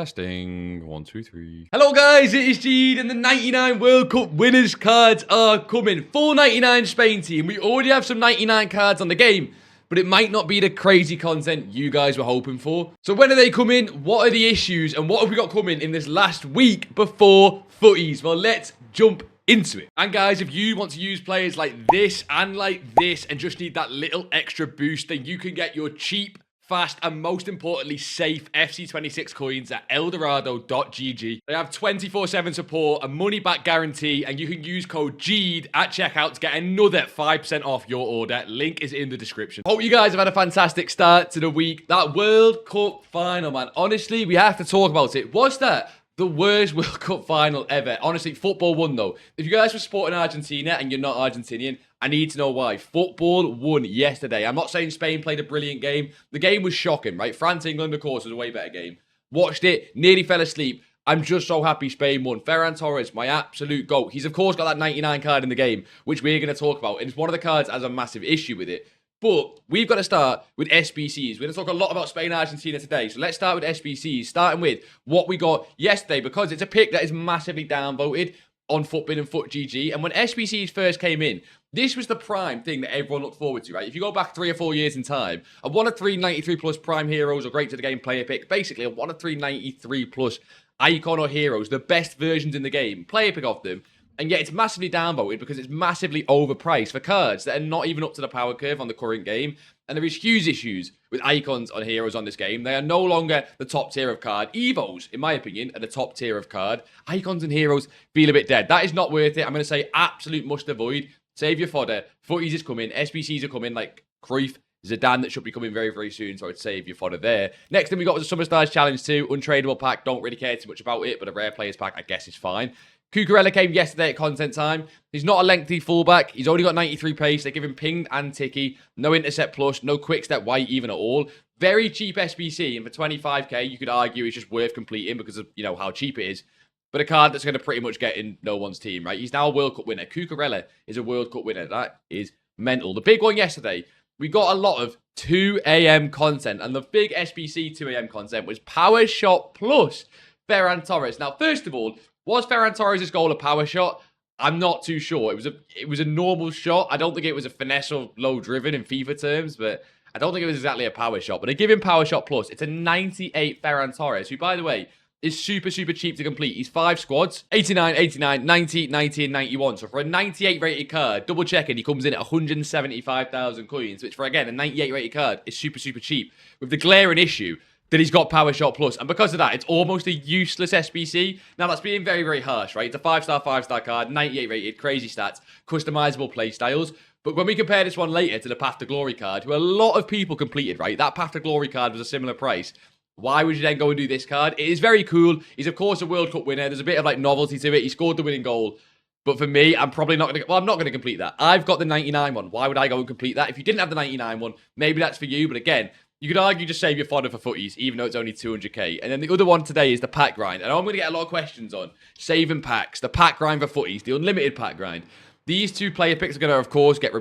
Testing. 1, 2, 3. Hello guys, it is Jead and the 99 World Cup winners cards are coming. Full 99 Spain team. We already have some 99 cards on the game, but it might not be the crazy content you guys were hoping for. So when are they coming? What are the issues? And what have we got coming in this last week before footies? Well, let's jump into it. And guys, if you want to use players like this and just need that little extra boost, then you can get your cheap, fast, and most importantly, safe FC26 coins at eldorado.gg. They have 24/7 support, a money-back guarantee, and you can use code JEAD at checkout to get another 5% off your order. Link is in the description. Hope you guys have had a fantastic start to the week. That World Cup final, man. Honestly, we have to talk about it. Was that the worst World Cup final ever? Honestly, football won though. If you guys were supporting Argentina and you're not Argentinian, I need to know why. Football won yesterday. I'm not saying Spain played a brilliant game. The game was shocking, right? France-England, of course, was a way better game. Watched it, nearly fell asleep. I'm just so happy Spain won. Ferran Torres, my absolute GOAT. He's, of course, got that 99 card in the game, which we're going to talk about. And it's one of the cards that has a massive issue with it. But we've got to start with SBCs. We're going to talk a lot about Spain and Argentina today. So let's start with SBCs, starting with what we got yesterday, because it's a pick that is massively downvoted on FUTBIN and FUTGG. And when SBCs first came in, this was the prime thing that everyone looked forward to, right? If you go back 3 or 4 years in time, a 1 of 3 93 plus prime heroes or great to the game player pick, basically a 1 of 3 93 plus icon or heroes, the best versions in the game, player pick of them. And yet it's massively downvoted because it's massively overpriced for cards that are not even up to the power curve on the current game. And there is huge issues with icons on heroes on this game. They are no longer the top tier of card. Evos, in my opinion, are the top tier of card. Icons and heroes feel a bit dead. That is not worth it. I'm going to say absolute must avoid. Save your fodder. Footies is coming. SBCs are coming like Cruyff, Zidane that should be coming very, very soon. So I'd save your fodder there. Next thing we got was a SUBSRIBE Challenge 2. Untradeable pack. Don't really care too much about it, but a rare players pack I guess is fine. Cucurella came yesterday at content time. He's not a lengthy fullback. He's only got 93 pace. They give him pinged and ticky. No intercept plus. No quick step white even at all. Very cheap SBC. And for 25k, you could argue it's just worth completing because of, you know, how cheap it is. But a card that's going to pretty much get in no one's team, right? He's now a World Cup winner. Cucurella is a World Cup winner. That is mental. The big one yesterday, we got a lot of 2 AM content. And the big SBC 2 AM content was Power Shot plus Ferran Torres. Now, first of all, was Ferran Torres' goal a power shot? I'm not too sure. It was a normal shot. I don't think it was a finesse or low driven in FIFA terms, but I don't think it was exactly a power shot. But they give him Power Shot plus. It's a 98 Ferran Torres, who, by the way, is super, super cheap to complete. He's 5 squads, 89, 89, 90, 90, and 91. So for a 98 rated card, double checking, he comes in at 175,000 coins, which for, again, a 98 rated card is super, super cheap. With the glaring issue that he's got Power Shot plus. And because of that, it's almost a useless SBC. Now, that's being very, very harsh, right? It's a 5-star card, 98 rated, crazy stats, customizable play styles. But when we compare this one later to the Path to Glory card, who a lot of people completed, right? That Path to Glory card was a similar price. Why would you then go and do this card? It is very cool. He's, of course, a World Cup winner. There's a bit of, like, novelty to it. He scored the winning goal. But for me, I'm probably not going to... Well, I'm not going to complete that. I've got the 99 one. Why would I go and complete that? If you didn't have the 99 one, maybe that's for you. But again, you could argue just save your fodder for footies, even though it's only 200k. And then the other one today is the pack grind. And I'm going to get a lot of questions on saving packs, the pack grind for footies, the unlimited pack grind. These 2 player picks are going to, of course, get,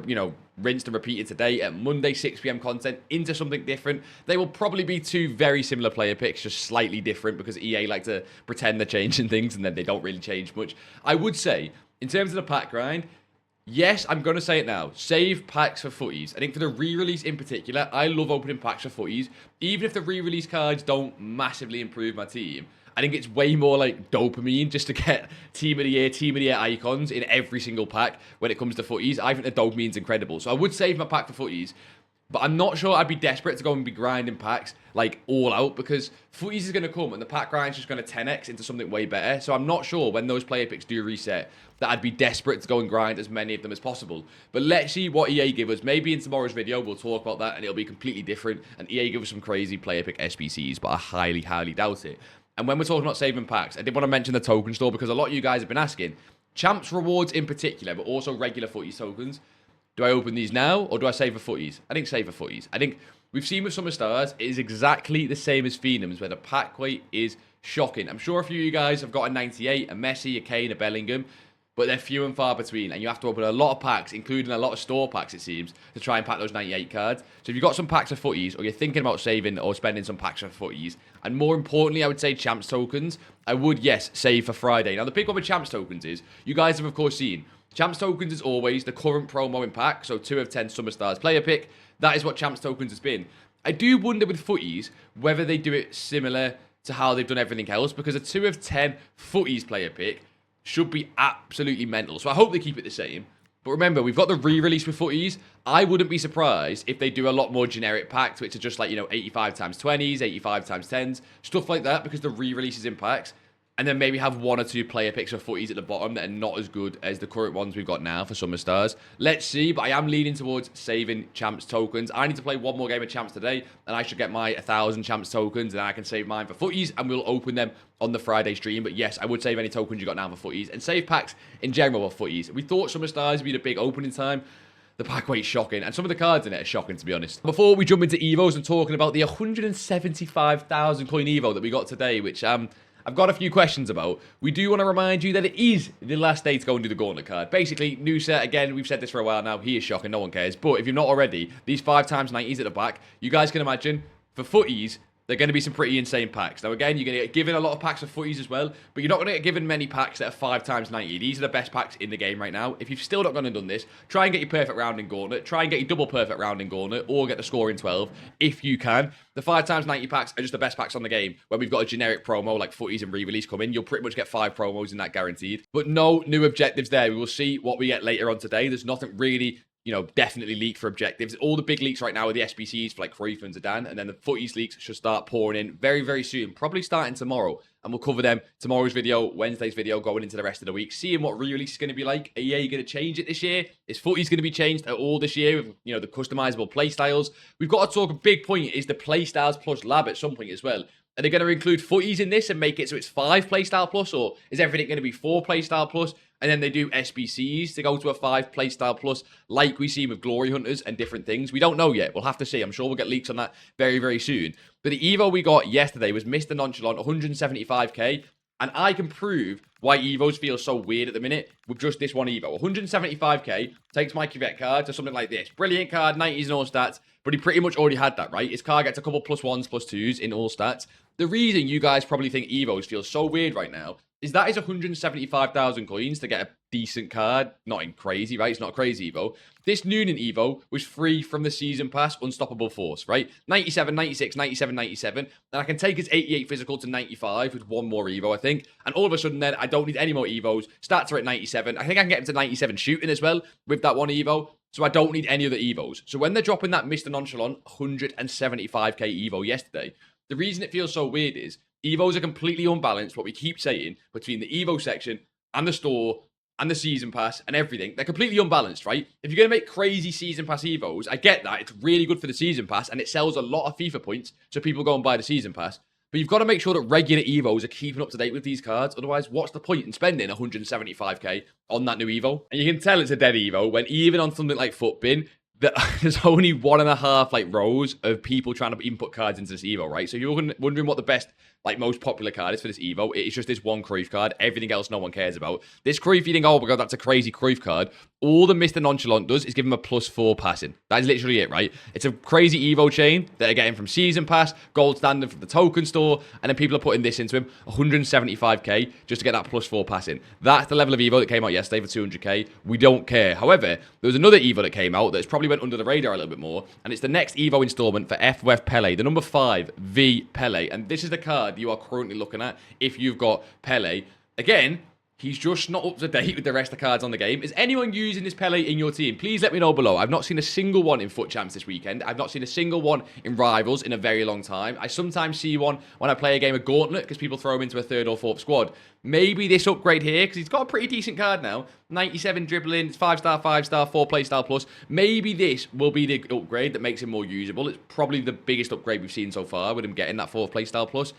rinsed and repeated today at Monday, 6 p.m. content into something different. They will probably be 2 very similar player picks, just slightly different because EA like to pretend they're changing things and then they don't really change much. I would say, in terms of the pack grind, yes, I'm going to say it now. Save packs for footies. I think for the re-release in particular, I love opening packs for footies. Even if the re-release cards don't massively improve my team, I think it's way more like dopamine just to get Team of the Year icons in every single pack when it comes to footies. I think the dopamine's incredible. So I would save my pack for footies. But I'm not sure I'd be desperate to go and be grinding packs like all out because footies is going to come and the pack grind's just going to 10x into something way better. So I'm not sure when those player picks do reset that I'd be desperate to go and grind as many of them as possible. But let's see what EA give us. Maybe in tomorrow's video we'll talk about that and it'll be completely different. And EA give us some crazy player pick SBCs, but I highly, highly doubt it. And when we're talking about saving packs, I did want to mention the token store because a lot of you guys have been asking. Champs rewards in particular, but also regular footies tokens. Do I open these now or do I save for footies? I think save for footies. I think we've seen with Summer Stars, it is exactly the same as Phenoms where the pack weight is shocking. I'm sure a few of you guys have got a 98, a Messi, a Kane, a Bellingham. but they're few and far between, and you have to open a lot of packs, including a lot of store packs, it seems, to try and pack those 98 cards. So if you've got some packs of footies, or you're thinking about saving or spending some packs of footies, And more importantly, I would say Champs tokens. I would, yes, save for Friday. Now, the big one with Champs tokens is, you guys have, of course, seen, Champs tokens is always the current promo in pack. So 2 of 10 Summer Stars player pick. That is what Champs tokens has been. I do wonder with footies whether they do it similar to how they've done everything else, because a 2 of 10 footies player pick should be absolutely mental. So I hope they keep it the same. But remember, we've got the re-release with footies. I wouldn't be surprised if they do a lot more generic packs, which are just like, 85 times 20s, 85 times 10s, stuff like that, because the re-releases in packs. And then maybe have 1 or 2 player picks of footies at the bottom that are not as good as the current ones we've got now for Summer Stars. Let's see, but I am leaning towards saving Champs tokens. I need to play 1 more game of Champs today, and I should get my 1,000 Champs tokens, and then I can save mine for footies, and we'll open them on the Friday stream. But yes, I would save any tokens you got now for footies, and save packs in general for footies. We thought Summer Stars would be the big opening time. The pack weight's shocking, and some of the cards in it are shocking, to be honest. Before we jump into Evos and talking about the 175,000 coin Evo that we got today, which I've got a few questions about. We do want to remind you that it is the last day to go and do the Gauntlet card. Basically, new set, again, we've said this for a while now. He is shocking, no one cares. But if you're not already, these 5 times 90s at the back, you guys can imagine, for footies, they're going to be some pretty insane packs. Now, again, you're going to get given a lot of packs of footies as well, but you're not going to get given many packs that are 5 times 90. These are the best packs in the game right now. If you've still not gone and done this, try and get your perfect round in Gauntlet, try and get your double perfect round in Gauntlet, or get the score in 12, if you can. The 5 times 90 packs are just the best packs on the game. When we've got a generic promo like footies and re-release coming, you'll pretty much get 5 promos in that guaranteed. But no new objectives there. We will see what we get later on today. There's nothing really, definitely leaked for objectives. All the big leaks right now are the SBCs for like Fri Sun and Zidane, and then the footies leaks should start pouring in very, very soon, probably starting tomorrow. And we'll cover them tomorrow's video, Wednesday's video, going into the rest of the week, seeing what re-release is going to be like. Are EA going to change it this year? Is footies going to be changed at all this year with, the customizable playstyles? We've got to talk, a big point is the playstyles plus lab at some point as well. Are they going to include footies in this and make it so it's 5 playstyle plus, or is everything going to be 4 playstyle plus? And then they do SBCs to go to a 5 playstyle plus, like we see with Glory Hunters and different things. We don't know yet. We'll have to see. I'm sure we'll get leaks on that very, very soon. But the Evo we got yesterday was Mr. Nonchalant, 175k. And I can prove why Evos feel so weird at the minute with just this one Evo. 175k takes my Cuvette card to something like this. Brilliant card, 90s in all stats. But he pretty much already had that, right? His card gets a couple +1s, +2s in all stats. The reason you guys probably think Evos feel so weird right now is that is 175,000 coins to get a decent card. Not in crazy, right? It's not a crazy Evo. This Noonan Evo was free from the Season Pass Unstoppable Force, right? 97, 96, 97, 97. And I can take his 88 physical to 95 with 1 more Evo, I think. And all of a sudden then, I don't need any more Evos. Stats are at 97. I think I can get him to 97 shooting as well with that 1 Evo. So I don't need any other Evos. So when they're dropping that Mr. Nonchalant 175k Evo yesterday, the reason it feels so weird is Evos are completely unbalanced, what we keep saying, between the Evo section and the store and the Season Pass and everything. They're completely unbalanced, right? If you're going to make crazy Season Pass Evos, I get that. It's really good for the Season Pass and it sells a lot of FIFA points, so people go and buy the Season Pass. But you've got to make sure that regular Evos are keeping up to date with these cards. Otherwise, what's the point in spending 175k on that new Evo? And you can tell it's a dead Evo when even on something like Footbin, there's only 1.5 rows of people trying to input cards into this Evo, right? So you're wondering what the best, most popular card is for this Evo. It's just this one Cruyff card. Everything else no one cares about. This Cruyff, you think, oh my god, that's a crazy Cruyff card. All the Mr. Nonchalant does is give him a +4 passing. That is literally it, right? It's a crazy Evo chain that are getting from Season Pass, Gold Standard from the token store, and then people are putting this into him, 175k, just to get that +4 passing. That's the level of Evo that came out yesterday for 200k. We don't care. However, there was another Evo that came out that's probably went under the radar a little bit more, and it's the next Evo installment for FWF Pele, the number 5 V Pele, and this is the card you are currently looking at if you've got Pele. Again, he's just not up to date with the rest of the cards on the game. Is anyone using this Pele in your team? Please let me know below. I've not seen a single one in Foot Champs this weekend. I've not seen a single one in Rivals in a very long time. I sometimes see one when I play a game of Gauntlet because people throw him into a 3rd or 4th squad. Maybe this upgrade here, because he's got a pretty decent card now. 97 dribbling, it's 5-star, 5-star, 4 playstyle plus. Maybe this will be the upgrade that makes him more usable. It's probably the biggest upgrade we've seen so far with him getting that 4th playstyle plus.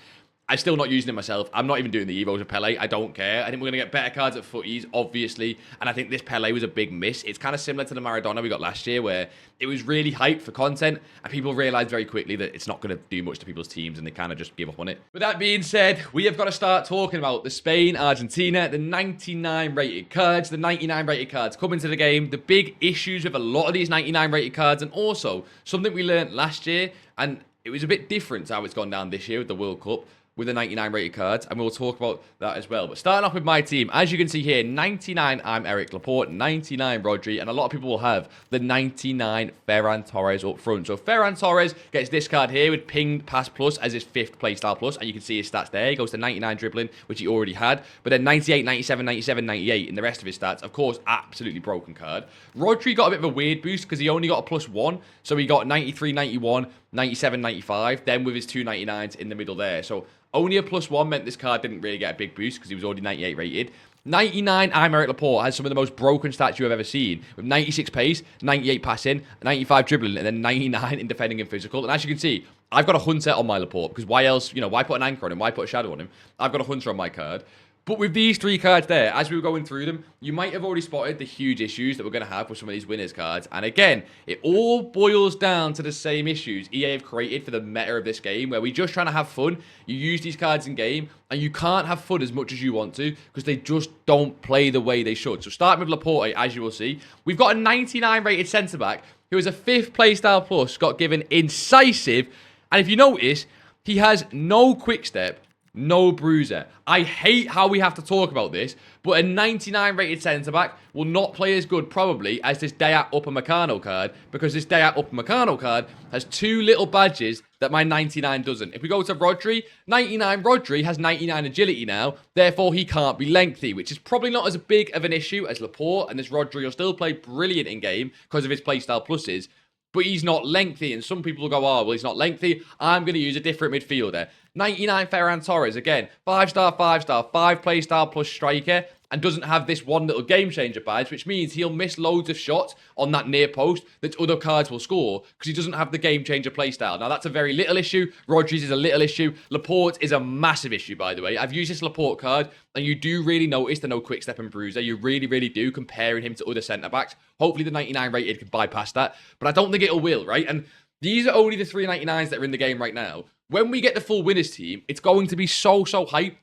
I'm still not using it myself. I'm not even doing the Evos of Pele. I don't care. I think we're going to get better cards at footies, obviously. And I think this Pele was a big miss. It's kind of similar to the Maradona we got last year, where it was really hyped for content, and people realized very quickly that it's not going to do much to people's teams, and they kind of just give up on it. With that being said, we have got to start talking about the Spain, Argentina, the 99 rated cards, the 99 rated cards coming to the game, the big issues with a lot of these 99 rated cards, and also something we learned last year, and it was a bit different to how it's gone down this year with the World Cup, with the 99 rated cards, and we'll talk about that as well. But starting off with my team, as you can see here, 99, I'm Eric Laporte, 99, Rodri, and a lot of people will have the 99 Ferran Torres up front. So Ferran Torres gets this card here with pinged pass plus as his 5th playstyle plus, and you can see his stats there. He goes to 99 dribbling, which he already had, but then 98, 97, 97, 98 in the rest of his stats. Of course, absolutely broken card. Rodri got a bit of a weird boost because he only got a +1, so he got 93, 91, 97, 95, then with his 299s in the middle there. So only a +1 meant this card didn't really get a big boost because he was already 98 rated. 99, I'm Eric Laporte, has some of the most broken stats you have ever seen, with 96 pace, 98 passing, 95 dribbling, and then 99 in defending and physical. And as you can see, I've got a Hunter on my Laporte, because why else, why put an anchor on him? Why put a shadow on him? I've got a Hunter on my card. But with these 3 cards there, as we were going through them, you might have already spotted the huge issues that we're going to have with some of these winners cards. And again, it all boils down to the same issues EA have created for the meta of this game, where we're just trying to have fun. You use these cards in game, and you can't have fun as much as you want to, because they just don't play the way they should. So starting with Laporte, as you will see, we've got a 99 rated centre-back who is a 5th playstyle plus, got given incisive, and if you notice, he has no quick step, no bruiser. I hate how we have to talk about this, but a 99 rated centre-back will not play as good, probably, as this Dayat Upamecano card, because this Dayat Upamecano card has 2 little badges that my 99 doesn't. If we go to Rodri, 99 Rodri has 99 agility now, therefore he can't be lengthy, which is probably not as big of an issue as Laporte, and this Rodri will still play brilliant in-game because of his playstyle pluses, but he's not lengthy, and some people will go, oh, well, he's not lengthy, I'm going to use a different midfielder. 99 Ferran Torres, again, 5-star, 5-star, 5 playstyle plus striker, and doesn't have this one little game changer badge, which means he'll miss loads of shots on that near post that other cards will score because he doesn't have the game changer playstyle. Now, that's a very little issue. Rodri's is a little issue. Laporte is a massive issue, by the way. I've used this Laporte card, and you do really notice the no quick step and bruiser. You really, really do, comparing him to other centre-backs. Hopefully, the 99 rated can bypass that, but I don't think it will, right? And these are only the 399s that are in the game right now. When we get the full winners team, it's going to be so hyped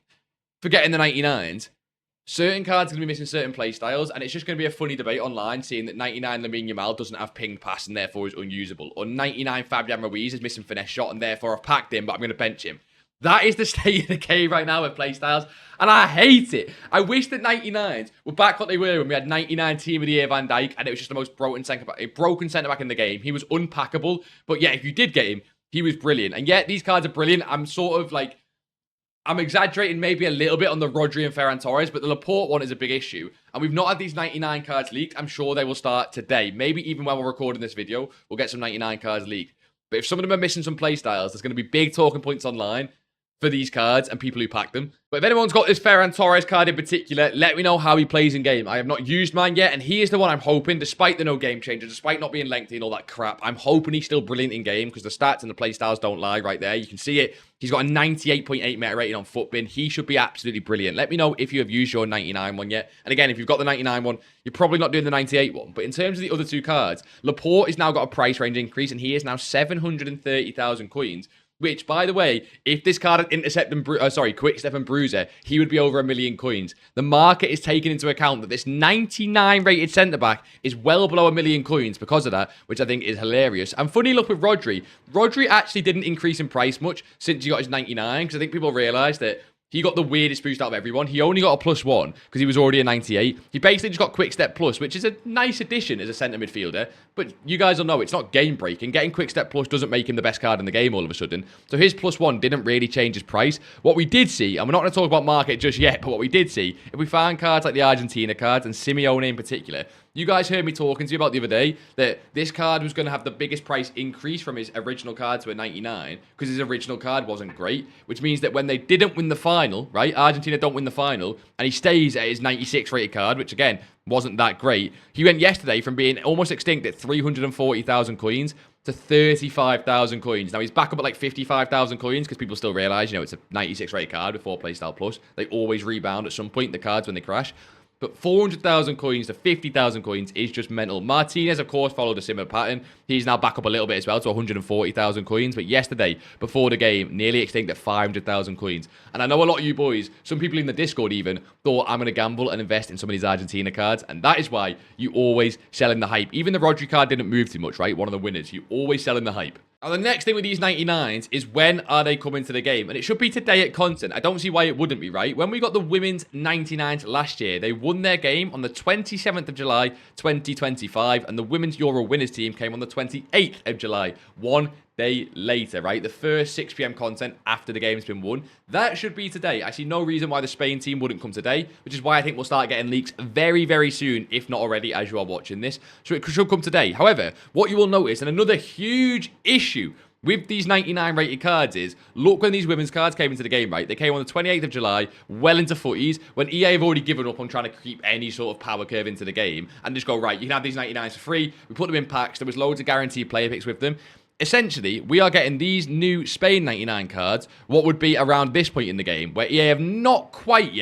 for getting the 99s. Certain cards are going to be missing certain playstyles, and it's just going to be a funny debate online, seeing that 99 Lamine Yamal doesn't have pinged pass and therefore is unusable. Or 99 Fabian Ruiz is missing finesse shot and therefore I've packed him, but I'm going to bench him. That is the state of the game right now with playstyles, and I hate it. I wish that 99s were back what they were when we had 99 Team of the Year Van Dijk, and it was just the most broken centre-back in the game. He was unpackable, but yeah, if you did get him, he was brilliant. And yet, these cards are brilliant. I'm exaggerating maybe a little bit on the Rodri and Ferran Torres, but the Laporte one is a big issue. And we've not had these 99 cards leaked. I'm sure they will start today. Maybe even while we're recording this video, we'll get some 99 cards leaked. But if some of them are missing some playstyles, there's going to be big talking points online for these cards and people who pack them. But if anyone's got this Ferran Torres card in particular, let me know how he plays in game. I have not used mine yet, and he is the one I'm hoping, despite the no game changer, despite not being lengthy and all that crap, I'm hoping he's still brilliant in game, because the stats and the playstyles don't lie right there. You can see it. He's got a 98.8 meta rating on Footbin. He should be absolutely brilliant. Let me know if you have used your 99 one yet. And again, if you've got the 99 one, you're probably not doing the 98 one. But in terms of the other 2 cards, Laporte has now got a price range increase, and he is now 730,000 coins. Which, by the way, if this card had Intercept and Quick Step and Bruiser, he would be over 1 million coins. The market is taking into account that this 99 rated centre-back is well below 1 million coins because of that, which I think is hilarious. And funny enough with Rodri, Rodri actually didn't increase in price much since he got his 99, because I think people realise that he got the weirdest boost out of everyone. He only got a +1 because he was already a 98. He basically just got Quick Step Plus, which is a nice addition as a centre midfielder. But you guys will know it's not game breaking. Getting Quick Step Plus doesn't make him the best card in the game all of a sudden. So his +1 didn't really change his price. What we did see, and we're not going to talk about market just yet, but what we did see, if we find cards like the Argentina cards and Simeone in particular, you guys heard me talking to you about the other day that this card was going to have the biggest price increase from his original card to a 99 because his original card wasn't great, which means that when they didn't win the final, right, Argentina don't win the final, and he stays at his 96 rated card, which again, wasn't that great, he went yesterday from being almost extinct at 340,000 coins to 35,000 coins. Now, he's back up at like 55,000 coins because people still realise, it's a 96 rated card with 4 playstyle plus. They always rebound at some point, the cards, when they crash. But 400,000 coins to 50,000 coins is just mental. Martinez, of course, followed a similar pattern. He's now back up a little bit as well to 140,000 coins. But yesterday, before the game, nearly extinct at 500,000 coins. And I know a lot of you boys, some people in the Discord even, thought I'm going to gamble and invest in some of these Argentina cards. And that is why you always sell in the hype. Even the Rodri card didn't move too much, right? One of the winners. You always sell in the hype. Now, the next thing with these 99s is when are they coming to the game? And it should be today at content. I don't see why it wouldn't be, right? When we got the women's 99s last year, they won their game on the 27th of July, 2025. And the women's Euro winners team came on the 28th of July, 1 day later, right? The first 6 p.m. content after the game's been won. That should be today. I see no reason why the Spain team wouldn't come today, which is why I think we'll start getting leaks very, very soon, if not already, as you are watching this. So it should come today. However, what you will notice, and another huge issue with these 99 rated cards is, look when these women's cards came into the game, right? They came on the 28th of July, well into footies, when EA have already given up on trying to keep any sort of power curve into the game, and just go, right, you can have these 99s for free. We put them in packs. There was loads of guaranteed player picks with them. Essentially, we are getting these new Spain 99 cards, what would be around this point in the game, where EA have not quite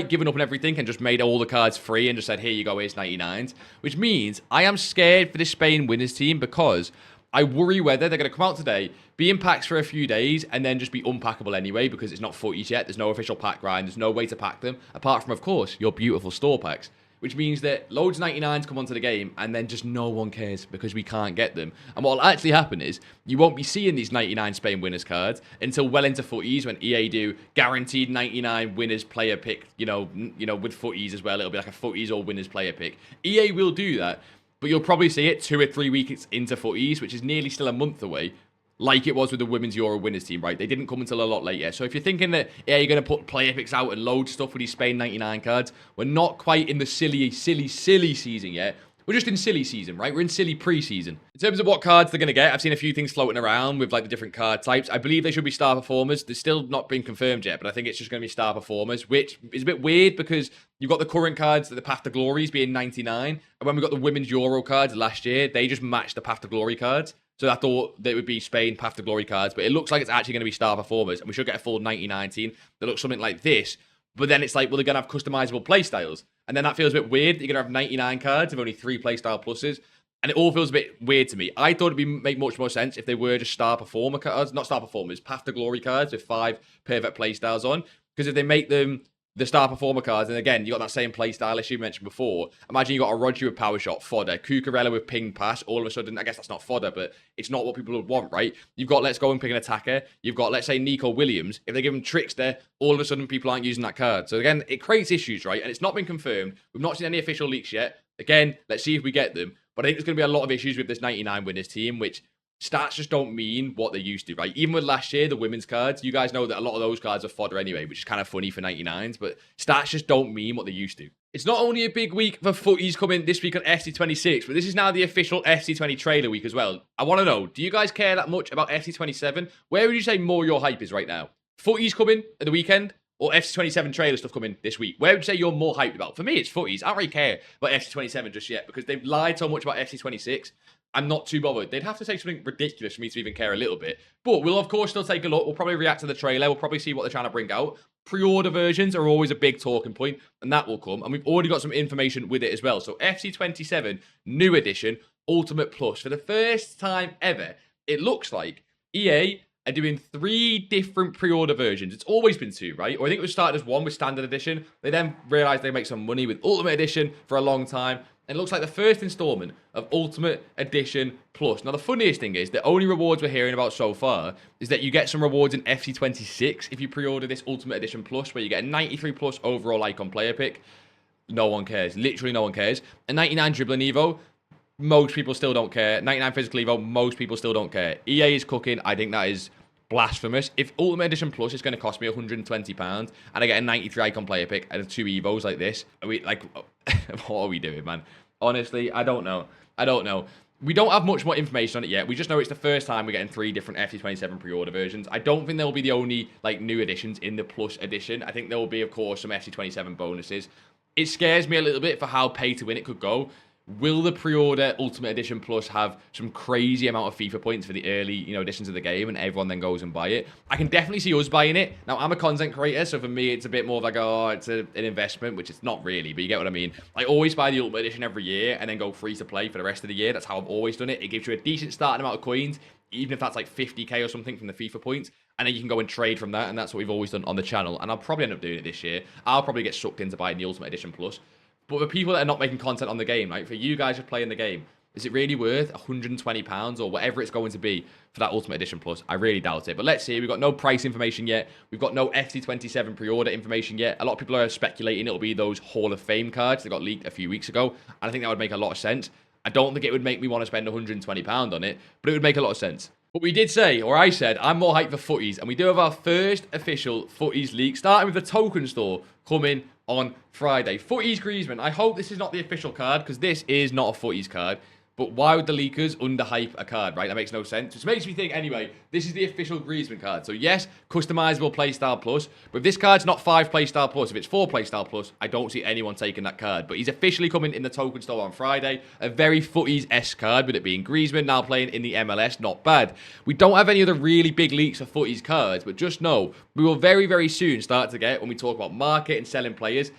given up on everything and just made all the cards free and just said, here you go, here's 99s. Which means I am scared for the Spain winners team, because I worry whether they're going to come out today, be in packs for a few days, and then just be unpackable anyway, because it's not footies yet. There's no official pack grind. There's no way to pack them, apart from, of course, your beautiful store packs. Which means that loads of 99s come onto the game, and then just no one cares because we can't get them. And what will actually happen is, you won't be seeing these 99 Spain winners cards until well into footies, when EA do guaranteed 99 winners player pick, you know, with footies as well. It'll be like a footies or winners player pick. EA will do that, but you'll probably see it 2 or 3 weeks into footies, which is nearly still a month away. Like it was with the women's Euro winners team, right? They didn't come until a lot later. So if you're thinking that, yeah, you're going to put player picks out and load stuff with these Spain 99 cards, we're not quite in the silly season yet. We're just in silly season, right? We're in silly pre-season. In terms of what cards they're going to get, I've seen a few things floating around with like the different card types. I believe they should be star performers. They're still not been confirmed yet, but I think it's just going to be star performers, which is a bit weird because you've got the current cards, the Path to Glories being 99. And when we got the women's Euro cards last year, they just matched the Path to Glory cards. So I thought they would be Spain Path to Glory cards, but it looks like it's actually going to be star performers, and we should get a full 99 team that looks something like this. But then it's like, well, they're going to have customizable playstyles. And then that feels a bit weird that you're going to have 99 cards of only 3 playstyle pluses. And it all feels a bit weird to me. I thought it'd make much more sense if they were just star performer cards, not star performers, Path to Glory cards with 5 perfect playstyles on. Because if they make them the star performer cards, and again, you got that same playstyle issue you mentioned before. Imagine you got a Roger with power shot, fodder, Cucurella with ping pass. All of a sudden, I guess that's not fodder, but it's not what people would want, right? You've got let's go and pick an attacker. You've got, let's say, Nico Williams. If they give him Trickster, all of a sudden people aren't using that card. So again, it creates issues, right? And it's not been confirmed. We've not seen any official leaks yet. Again, let's see if we get them. But I think there's going to be a lot of issues with this 99 winners team, which stats just don't mean what they used to, right? Even with last year, the women's cards, you guys know that a lot of those cards are fodder anyway, which is kind of funny for 99s, but stats just don't mean what they used to. It's not only a big week for footies coming this week on FC26, but this is now the official FC20 trailer week as well. I want to know, do you guys care that much about FC27? Where would you say more your hype is right now? Footies coming at the weekend, or FC27 trailer stuff coming this week? Where would you say you're more hyped about? For me, it's footies. I don't really care about FC27 just yet, because they've lied so much about FC26. I'm not too bothered. They'd have to say something ridiculous for me to even care a little bit. But we'll, of course, still take a look. We'll probably react to the trailer. We'll probably see what they're trying to bring out. Pre-order versions are always a big talking point, and that will come. And we've already got some information with it as well. So FC27, new edition, Ultimate Plus. For the first time ever, it looks like EA are doing 3 different pre-order versions. It's always been 2, right? Or I think it was started as 1 with Standard Edition. They then realized they make some money with Ultimate Edition for a long time. And it looks like the first installment of Ultimate Edition Plus. Now, the funniest thing is, the only rewards we're hearing about so far is that you get some rewards in FC26 if you pre-order this Ultimate Edition Plus, where you get a 93 plus overall icon player pick. No one cares. Literally no one cares. A 99 dribbling Evo, most people still don't care. 99 physical Evo, most people still don't care. EA is cooking. I think that is blasphemous. If Ultimate Edition Plus is going to cost me £120 and I get a 93 icon player pick and 2 Evos like this, are we like, what are we doing, man? Honestly, I don't know. We don't have much more information on it yet. We just know it's the first time we're getting 3 different FC27 pre-order versions. I don't think they'll be the only like new additions in the Plus edition. I think there will be, of course, some FC27 bonuses. It scares me a little bit for how pay to win it could go. Will the pre-order Ultimate Edition Plus have some crazy amount of FIFA points for the early, editions of the game, and everyone then goes and buy it? I can definitely see us buying it. Now, I'm a content creator, so for me, it's a bit more like, oh, it's an investment, which it's not really, but you get what I mean. I always buy the Ultimate Edition every year and then go free to play for the rest of the year. That's how I've always done it. It gives you a decent starting amount of coins, even if that's like 50k or something from the FIFA points, and then you can go and trade from that, and that's what we've always done on the channel, and I'll probably end up doing it this year. I'll probably get sucked into buying the Ultimate Edition Plus. But for people that are not making content on the game, right? For you guys who are playing the game, Is it really worth £120 or whatever it's going to be for that Ultimate Edition Plus? I really doubt it. But let's see. We've got no price information yet. We've got no FC27 pre-order information yet. A lot of people are speculating it'll be those Hall of Fame cards that got leaked a few weeks ago. And I think that would make a lot of sense. I don't think it would make me want to spend £120 on it, but it would make a lot of sense. But we did say, or I said, I'm more hyped for footies. And we do have our first official footies leak, starting with the token store coming on Friday. Footies Griezmann. I hope this is not the official card, because this is not a footies card. But why would the leakers underhype a card, right? That makes no sense. Which makes me think, anyway, this is the official Griezmann card. So yes, customizable playstyle plus. But if this card's not 5 playstyle plus, if it's 4 playstyle plus, I don't see anyone taking that card. But he's officially coming in the token store on Friday. A very footies-esque card, with it being Griezmann, now playing in the MLS. Not bad. We don't have any other really big leaks for footies cards, but just know we will very, very soon start to get, when we talk about market and selling players,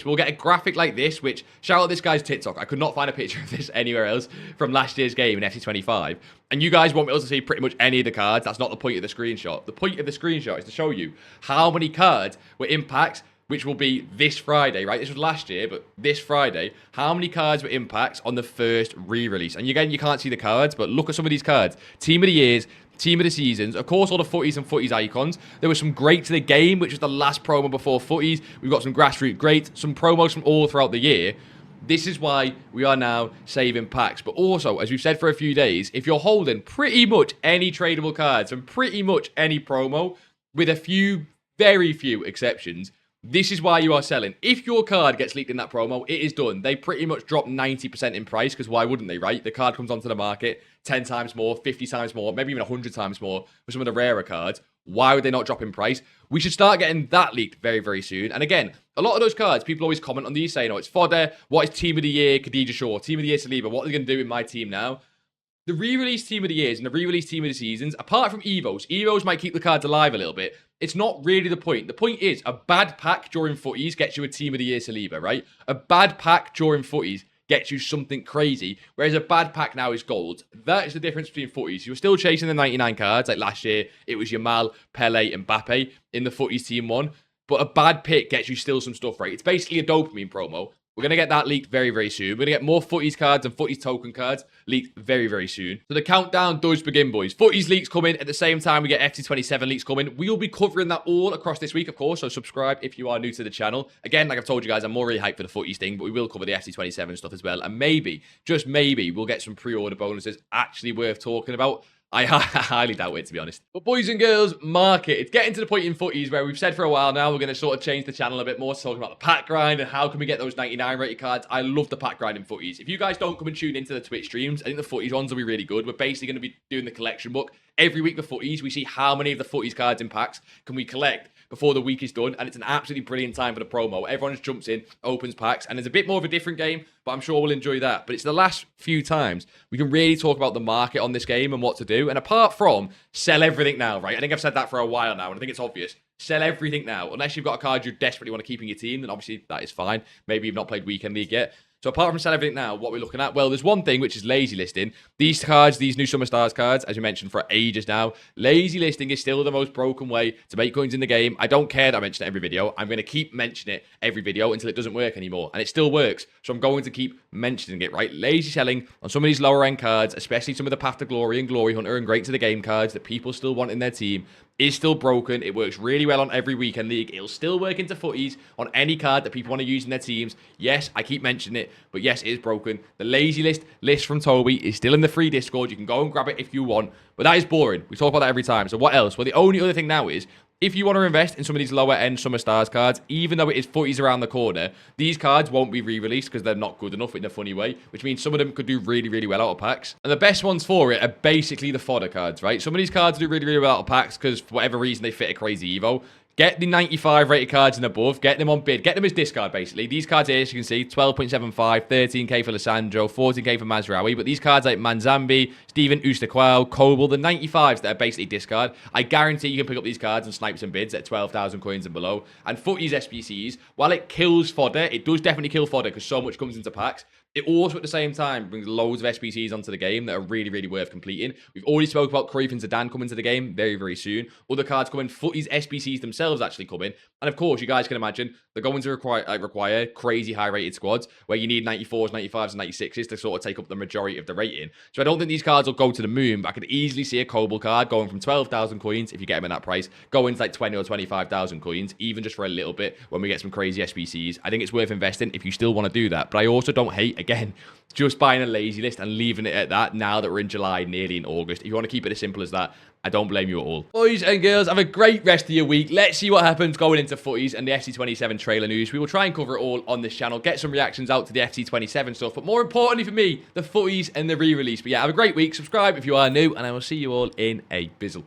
we'll get a graphic like this, which, shout out this guy's TikTok. I could not find a picture of this anywhere else from last year's game in FC25. And you guys won't be able to see pretty much any of the cards. That's not the point of the screenshot. The point of the screenshot is to show you how many cards were impacts, which will be this Friday, right? This was last year, but this Friday, how many cards were impacts on the first re-release? And again, you can't see the cards, but look at some of these cards. Team of the Years, Team of the Seasons, of course, all the footies and footies icons. There was some great to the game, which was the last promo before footies. We've got some grassroots great, some promos from all throughout the year. This is why we are now saving packs. But also, as we've said for a few days, if you're holding pretty much any tradable cards from pretty much any promo, with a few, very few exceptions, this is why you are selling. If your card gets leaked in that promo, it is done. They pretty much drop 90% in price, because why wouldn't they, right? The card comes onto the market 10 times more, 50 times more, maybe even 100 times more for some of the rarer cards. Why would they not drop in price? We should start getting that leaked very, very soon. And again, a lot of those cards, people always comment on these saying, oh, it's fodder. What is Team of the Year, Khadija Shaw? Team of the Year, Saliba. What are they going to do in my team now? The re-release Team of the Years and the re-release Team of the Seasons, apart from Evos might keep the cards alive a little bit. It's not really the point. The point is, a bad pack during footies gets you a Team of the Year Saliba, right? A bad pack during footies gets you something crazy, whereas a bad pack now is gold. That is the difference between footies. You're still chasing the 99 cards, like last year, it was Yamal, Pele, and Mbappe in the footies Team 1, but a bad pick gets you still some stuff, right? It's basically a dopamine promo. We're going to get that leaked very, very soon. We're going to get more footies cards and footies token cards leaked very, very soon. So the countdown does begin, boys. Footies leaks coming at the same time we get FC27 leaks coming. We'll be covering that all across this week, of course, so subscribe if you are new to the channel. Again, like I've told you guys, I'm more really hyped for the footies thing, but we will cover the FC27 stuff as well. And maybe, just maybe, we'll get some pre-order bonuses actually worth talking about. I highly doubt it, to be honest. But boys and girls, market. It's getting to the point in footies where we've said for a while now we're going to sort of change the channel a bit more, talking about the pack grind and how can we get those 99 rated cards. I love the pack grind in footies. If you guys don't come and tune into the Twitch streams, I think the footies ones will be really good. We're basically going to be doing the collection book. Every week with footies, we see how many of the footies cards in packs can we collect before the week is done, and it's an absolutely brilliant time for the promo. Everyone just jumps in, opens packs, and it's a bit more of a different game, but I'm sure we'll enjoy that. But it's the last few times we can really talk about the market on this game and what to do, and apart from sell everything now, right? I think I've said that for a while now, and I think it's obvious. Sell everything now. Unless you've got a card you desperately want to keep in your team, then obviously that is fine. Maybe you've not played Weekend League yet. So apart from sell everything now, what we're looking at, well, there's one thing, which is lazy listing. These cards, these new Summer Stars cards, as we mentioned for ages now, lazy listing is still the most broken way to make coins in the game. I don't care that I mention it every video. I'm going to keep mentioning it every video until it doesn't work anymore. And it still works. So I'm going to keep mentioning it, right? Lazy selling on some of these lower end cards, especially some of the Path to Glory and Glory Hunter and Great to the Game cards that people still want in their team, is still broken. It works really well on every Weekend League. It'll still work into footies on any card that people want to use in their teams. Yes, I keep mentioning it, but yes, it is broken. The lazy list from Toby is still in the free Discord. You can go and grab it if you want, but that is boring. We talk about that every time. So what else? Well, the only other thing now is, if you want to invest in some of these lower end Summer Stars cards, even though it is footies around the corner, these cards won't be re-released because they're not good enough in a funny way, which means some of them could do really, really well out of packs. And the best ones for it are basically the fodder cards, right? Some of these cards do really, really well out of packs because for whatever reason they fit a crazy Evo. Get the 95 rated cards and above. Get them on bid. Get them as discard, basically. These cards here, as you can see, 12.75, 13k for Lissandro, 14k for Mazraoui. But these cards like Manzambi, Steven Ustaquao, Kobel, the 95s that are basically discard. I guarantee you can pick up these cards and snipe some bids at 12,000 coins and below. And footies SBCs, while it kills fodder, it does definitely kill fodder because so much comes into packs. It also, at the same time, brings loads of SBCs onto the game that are really, really worth completing. We've already spoke about Cruyff and Zidane coming to the game very, very soon. Other cards coming, Footy's SBCs themselves actually coming. And of course, you guys can imagine, they're going to require crazy high-rated squads where you need 94s, 95s, and 96s to sort of take up the majority of the rating. So I don't think these cards will go to the moon, but I could easily see a Koble card going from 12,000 coins, if you get them in that price, going to like 20 or 25,000 coins, even just for a little bit when we get some crazy SBCs. I think it's worth investing if you still want to do that. But I also don't hate, again, just buying a lazy list and leaving it at that now that we're in July, nearly in August. If you want to keep it as simple as that, I don't blame you at all. Boys and girls, have a great rest of your week. Let's see what happens going into footies and the FC27 trailer news. We will try and cover it all on this channel, get some reactions out to the FC27 stuff, but more importantly for me, the footies and the re-release. But yeah, have a great week. Subscribe if you are new, and I will see you all in a bizzle.